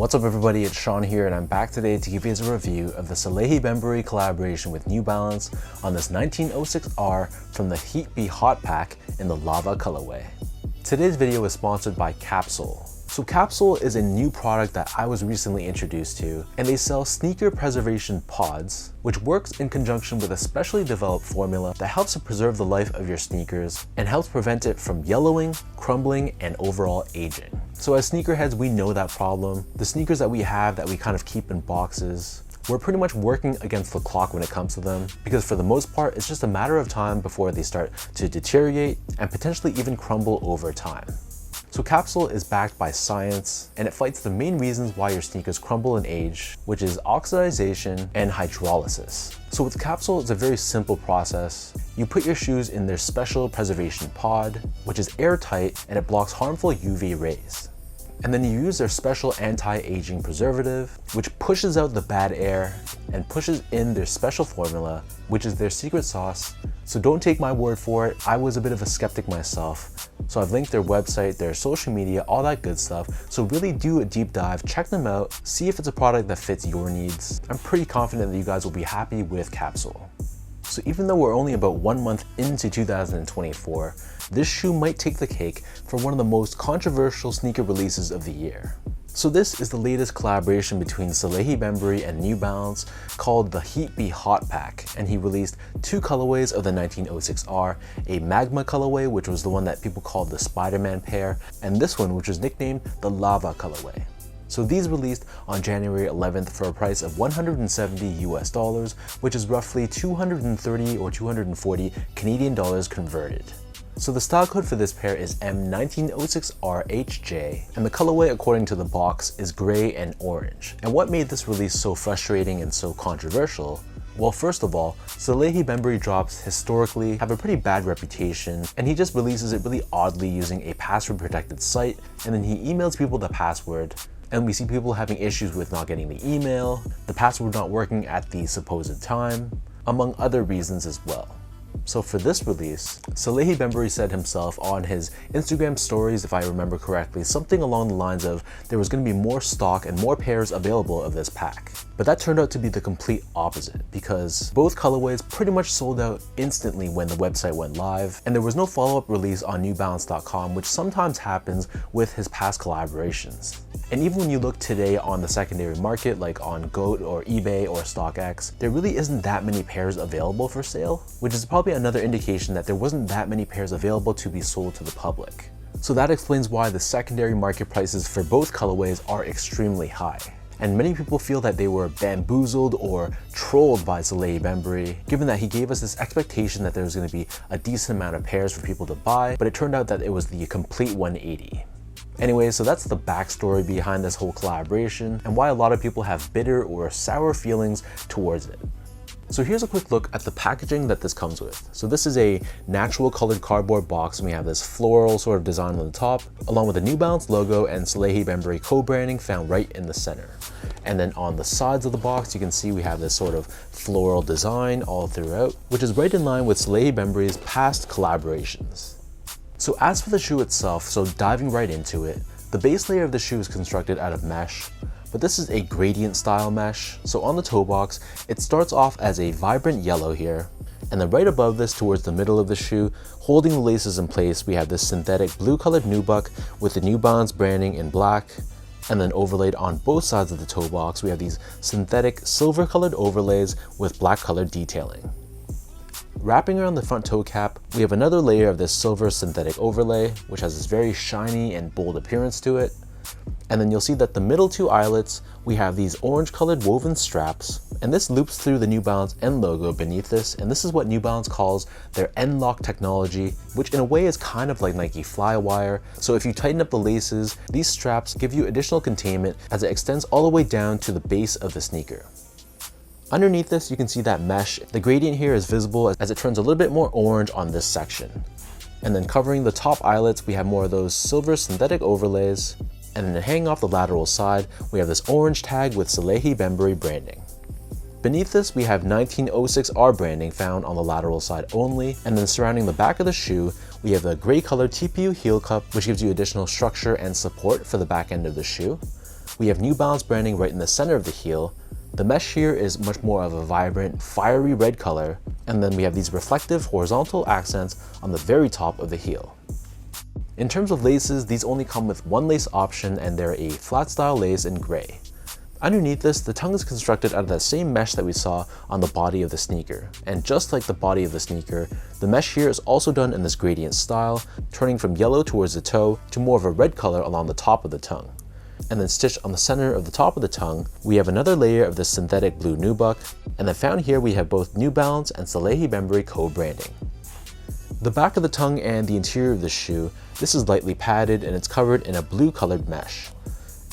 What's up everybody, it's Sean here and I'm back today to give you guys a review of the Salehe Bembury collaboration with New Balance on this 1906R from the Heat Be Hot pack in the Lava colorway. Today's video is sponsored by Capsule. So Capsule is a new product that I was recently introduced to, and they sell sneaker preservation pods, which works in conjunction with a specially developed formula that helps to preserve the life of your sneakers and helps prevent it from yellowing, crumbling, and overall aging. So as sneakerheads, we know that problem. The sneakers that we have that we kind of keep in boxes, we're pretty much working against the clock when it comes to them, because for the most part, it's just a matter of time before they start to deteriorate and potentially even crumble over time. So Capsule is backed by science, and it fights the main reasons why your sneakers crumble and age, which is oxidization and hydrolysis. So with Capsule, it's a very simple process. You put your shoes in their special preservation pod, which is airtight and it blocks harmful UV rays. And then you use their special anti-aging preservative, which pushes out the bad air and pushes in their special formula, which is their secret sauce. So don't take my word for it. I was a bit of a skeptic myself. So I've linked their website, their social media, all that good stuff. So really do a deep dive, check them out, see if it's a product that fits your needs. I'm pretty confident that you guys will be happy with Capsule. So even though we're only about 1 month into 2024, this shoe might take the cake for one of the most controversial sneaker releases of the year. So this is the latest collaboration between Salehe Bembury and New Balance called the Heat Be Hot pack, and he released 2 colorways of the 1906R, a Magma colorway, which was the one that people called the Spider-Man pair, and this one, which was nicknamed the Lava colorway. So these released on January 11th for a price of $170 US, which is roughly 230 or 240 Canadian dollars converted. So the style code for this pair is M1906RHJ, and the colorway according to the box is gray and orange. And what made this release so frustrating and so controversial? Well, first of all, Salehe Bembury drops historically have a pretty bad reputation, and he just releases it really oddly using a password protected site, and then he emails people the password, and we see people having issues with not getting the email, the password not working at the supposed time, among other reasons as well. So for this release, Salehe Bembury said himself on his Instagram stories, if I remember correctly, something along the lines of there was going to be more stock and more pairs available of this pack. But that turned out to be the complete opposite, because both colorways pretty much sold out instantly when the website went live, and there was no follow-up release on newbalance.com, which sometimes happens with his past collaborations. And even when you look today on the secondary market, like on GOAT or eBay or StockX, there really isn't that many pairs available for sale, which is probably another indication that there wasn't that many pairs available to be sold to the public. So that explains why the secondary market prices for both colorways are extremely high. And many people feel that they were bamboozled or trolled by Salehe Bembury, given that he gave us this expectation that there was going to be a decent amount of pairs for people to buy, but it turned out that it was the complete 180. Anyway, so that's the backstory behind this whole collaboration and why a lot of people have bitter or sour feelings towards it. So here's a quick look at the packaging that this comes with. So this is a natural colored cardboard box, and we have this floral sort of design on the top, along with the New Balance logo and Salehe Bembury co-branding found right in the center. And then on the sides of the box, you can see we have this sort of floral design all throughout, which is right in line with Salehe Bembury's past collaborations. So as for the shoe itself, so diving right into it, the base layer of the shoe is constructed out of mesh, but this is a gradient style mesh. So on the toe box, it starts off as a vibrant yellow here, and then right above this towards the middle of the shoe, holding the laces in place, we have this synthetic blue colored nubuck with the New Balance branding in black, and then overlaid on both sides of the toe box, we have these synthetic silver colored overlays with black colored detailing. Wrapping around the front toe cap, we have another layer of this silver synthetic overlay, which has this very shiny and bold appearance to it. And then you'll see that the middle 2 eyelets, we have these orange colored woven straps, and this loops through the New Balance N logo beneath this, and this is what New Balance calls their N-lock technology, which in a way is kind of like Nike Flywire. So if you tighten up the laces, these straps give you additional containment as it extends all the way down to the base of the sneaker. Underneath this, you can see that mesh. The gradient here is visible as it turns a little bit more orange on this section. And then covering the top eyelets, we have more of those silver synthetic overlays. And then hanging off the lateral side, we have this orange tag with Salehe Bembury branding. Beneath this, we have 1906R branding found on the lateral side only. And then surrounding the back of the shoe, we have the gray colored TPU heel cup, which gives you additional structure and support for the back end of the shoe. We have New Balance branding right in the center of the heel. The mesh here is much more of a vibrant, fiery red color, and then we have these reflective horizontal accents on the very top of the heel. In terms of laces, these only come with one lace option, and they're a flat style lace in gray. Underneath this, the tongue is constructed out of that same mesh that we saw on the body of the sneaker. And just like the body of the sneaker, the mesh here is also done in this gradient style, turning from yellow towards the toe to more of a red color along the top of the tongue. And then stitched on the center of the top of the tongue, we have another layer of this synthetic blue nubuck, and then found here we have both New Balance and Salehe Bembury co-branding. The back of the tongue and the interior of the shoe, this is lightly padded and it's covered in a blue colored mesh.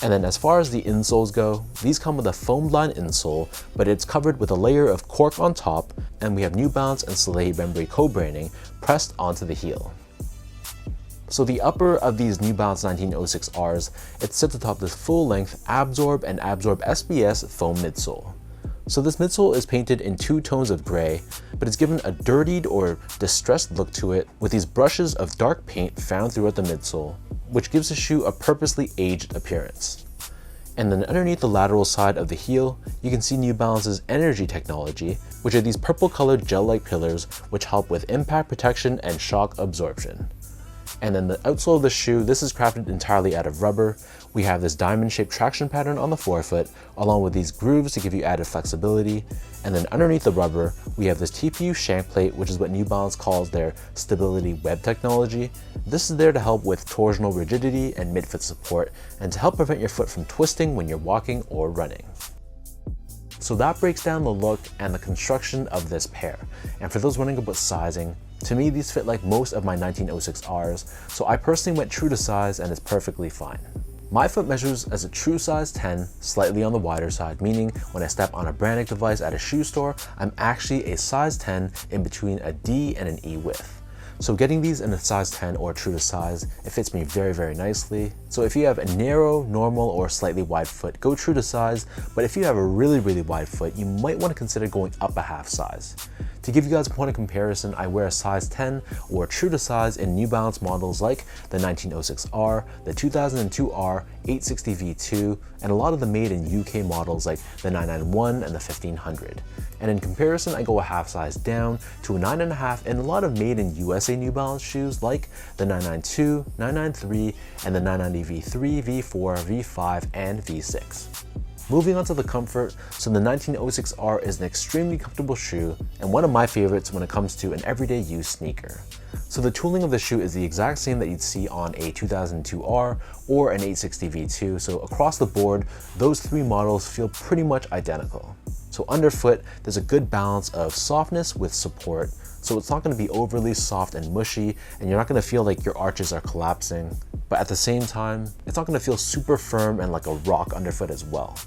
And then as far as the insoles go, these come with a foamed line insole, but it's covered with a layer of cork on top, and we have New Balance and Salehe Bembury co-branding pressed onto the heel. So the upper of these New Balance 1906Rs, it sits atop this full-length Absorb and Absorb SBS foam midsole. So this midsole is painted in two tones of gray, but it's given a dirtied or distressed look to it with these brushes of dark paint found throughout the midsole, which gives the shoe a purposely aged appearance. And then underneath the lateral side of the heel, you can see New Balance's Energy technology, which are these purple colored gel-like pillars which help with impact protection and shock absorption. And then the outsole of the shoe, this is crafted entirely out of rubber. We have this diamond-shaped traction pattern on the forefoot, along with these grooves to give you added flexibility. And then underneath the rubber, we have this TPU shank plate, which is what New Balance calls their stability web technology. This is there to help with torsional rigidity and midfoot support, and to help prevent your foot from twisting when you're walking or running. So that breaks down the look and the construction of this pair. And for those wondering about sizing, to me these fit like most of my 1906Rs, so I personally went true to size and it's perfectly fine. My foot measures as a true size 10, slightly on the wider side, meaning when I step on a branding device at a shoe store, I'm actually a size 10 in between a D and an E width. So getting these in a size 10 or true to size, it fits me very, very nicely. So if you have a narrow, normal, or slightly wide foot, go true to size. But if you have a really, really wide foot, you might want to consider going up a half size. To give you guys a point of comparison, I wear a size 10 or true to size in New Balance models like the 1906R, the 2002R, 860 V2, and a lot of the made in UK models like the 991 and the 1500. And in comparison, I go a half size down to a 9.5 in a lot of made in USA New Balance shoes like the 992, 993, and the 990 V3, V4, V5, and V6. Moving on to the comfort, so the 1906R is an extremely comfortable shoe and one of my favorites when it comes to an everyday use sneaker. So the tooling of the shoe is the exact same that you'd see on a 2002R or an 860 V2, so across the board, those three models feel pretty much identical. So underfoot, there's a good balance of softness with support, so it's not going to be overly soft and mushy, and you're not going to feel like your arches are collapsing, but at the same time, it's not going to feel super firm and like a rock underfoot as well.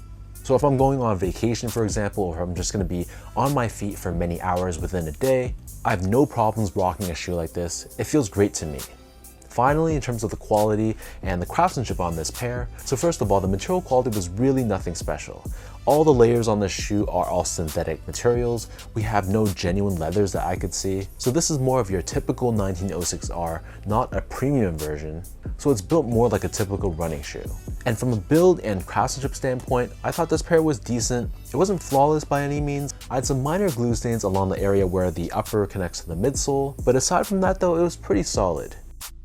So if I'm going on vacation, for example, or I'm just going to be on my feet for many hours within a day, I have no problems rocking a shoe like this. It feels great to me. Finally, in terms of the quality and the craftsmanship on this pair, so first of all, the material quality was really nothing special. All the layers on this shoe are all synthetic materials. We have no genuine leathers that I could see. So this is more of your typical 1906R, not a premium version. So it's built more like a typical running shoe. And from a build and craftsmanship standpoint, I thought this pair was decent. It wasn't flawless by any means. I had some minor glue stains along the area where the upper connects to the midsole, but aside from that though, it was pretty solid.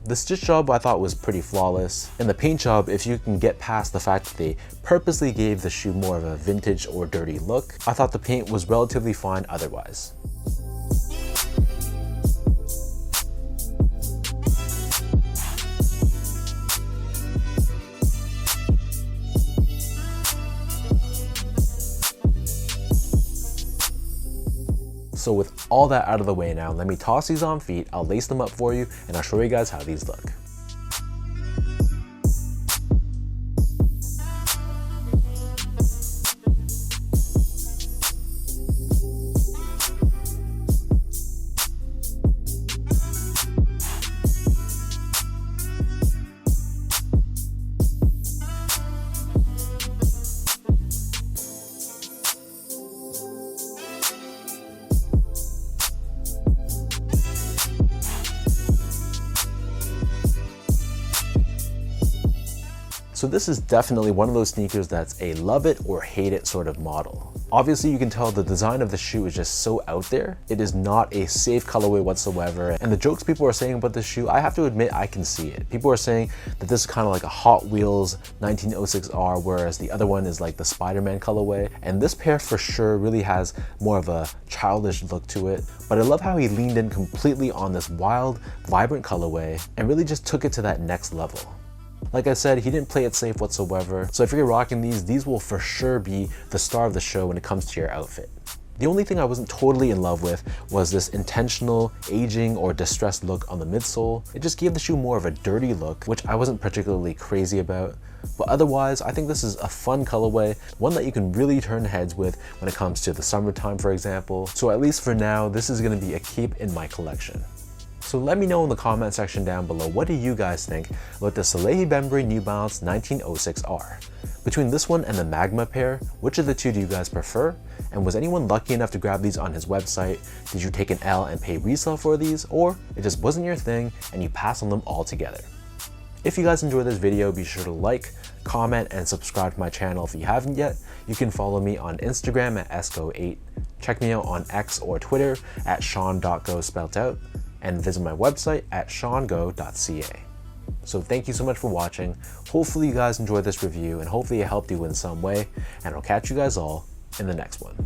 The stitch job I thought was pretty flawless, and the paint job, if you can get past the fact that they purposely gave the shoe more of a vintage or dirty look, I thought the paint was relatively fine otherwise. So with all that out of the way now, let me toss these on feet, I'll lace them up for you, and I'll show you guys how these look. this is definitely one of those sneakers that's a love it or hate it sort of model. Obviously you can tell the design of the shoe is just so out there. It is not a safe colorway whatsoever. And the jokes people are saying about this shoe, I have to admit I can see it. People are saying that this is kind of like a Hot Wheels 1906R, whereas the other one is like the Spider-Man colorway. And this pair for sure really has more of a childish look to it. But I love how he leaned in completely on this wild, vibrant colorway and really just took it to that next level. Like I said, he didn't play it safe whatsoever, so if you're rocking these will for sure be the star of the show when it comes to your outfit. The only thing I wasn't totally in love with was this intentional aging or distressed look on the midsole. It just gave the shoe more of a dirty look, which I wasn't particularly crazy about. But otherwise, I think this is a fun colorway, one that you can really turn heads with when it comes to the summertime, for example. So at least for now, this is going to be a keep in my collection. So let me know in the comment section down below, what do you guys think about the Salehe Bembury New Balance 1906R? Between this one and the Magma pair, which of the two do you guys prefer? And was anyone lucky enough to grab these on his website? Did you take an L and pay resale for these? Or it just wasn't your thing and you passed on them altogether? If you guys enjoyed this video, be sure to like, comment, and subscribe to my channel if you haven't yet. You can follow me on Instagram at esco8. Check me out on X or Twitter at sean.go spelt out. And visit my website at seango.ca. So thank you so much for watching. Hopefully you guys enjoyed this review and hopefully it helped you in some way, and I'll catch you guys all in the next one.